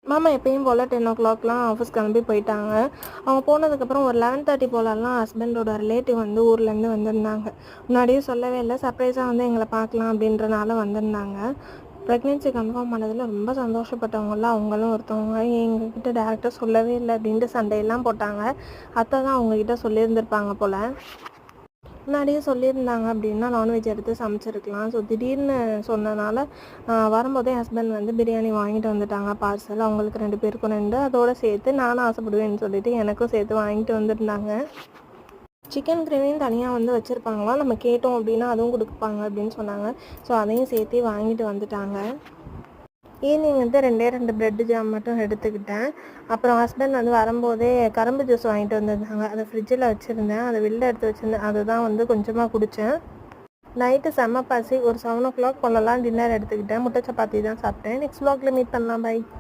மாமா எப்பயும் போல் 10 o'clockலாம் ஆஃபீஸ் கிளம்பி போயிட்டாங்க. அவங்க போனதுக்கப்புறம் ஒரு 11:30 போலலாம் ஹஸ்பண்டோட ரிலேட்டிவ் வந்து ஊர்லேருந்து வந்திருந்தாங்க. முன்னாடியே சொல்லவே இல்லை, சர்ப்ரைஸாக வந்து எங்களை பார்க்கலாம் அப்படின்றனால வந்திருந்தாங்க. ப்ரெக்னென்சி கன்ஃபார்ம் பண்ணதில் ரொம்ப சந்தோஷப்பட்டவங்களாம் அவங்களும் ஒருத்தவங்க. எங்ககிட்ட டேரெக்டாக சொல்லவே இல்லை அப்படின்ட்டு சண்டையெல்லாம் போட்டாங்க. அத்தை தான் அவங்கக்கிட்ட சொல்லியிருந்திருப்பாங்க போல். முன்னாடியே சொல்லியிருந்தாங்க அப்படின்னா நான்வெஜ் எடுத்து சமைச்சிருக்கலாம். ஸோ திடீர்னு சொன்னனால வரும்போதே ஹஸ்பண்ட் வந்து பிரியாணி வாங்கிட்டு வந்துட்டாங்க பார்சல். அவங்களுக்கு 2 பேருக்கும் 2, அதோடு சேர்த்து நானும் ஆசைப்படுவேன்னு சொல்லிட்டு எனக்கும் சேர்த்து வாங்கிட்டு வந்துருந்தாங்க. சிக்கன் கிரேவியும் தனியாக வந்து வச்சுருப்பாங்களாம். நம்ம கேட்டோம் அப்படின்னா அதுவும் கொடுப்பாங்க அப்படின்னு சொன்னாங்க. ஸோ அதையும் சேர்த்து வாங்கிட்டு வந்துட்டாங்க. ஈவினிங் வந்து 2 பிரெட் ஜாம் மட்டும் எடுத்துக்கிட்டேன். அப்புறம் ஹஸ்பண்ட் வந்து வரும்போதே கரும்பு ஜூஸ் வாங்கிட்டு வந்திருந்தாங்க. அதை ஃப்ரிட்ஜில் வச்சுருந்தேன். அதை வெளில எடுத்து வச்சுருந்தேன். அதுதான் வந்து கொஞ்சமாக குடித்தேன். நைட்டு செம்ம பசி. ஒரு 7 o'clock போலலாம் டின்னர் எடுத்துக்கிட்டேன். முட்டை சப்பாத்தி தான் சாப்பிட்டேன். நெக்ஸ்ட் vlogல மீட் பண்ணலாம். பை.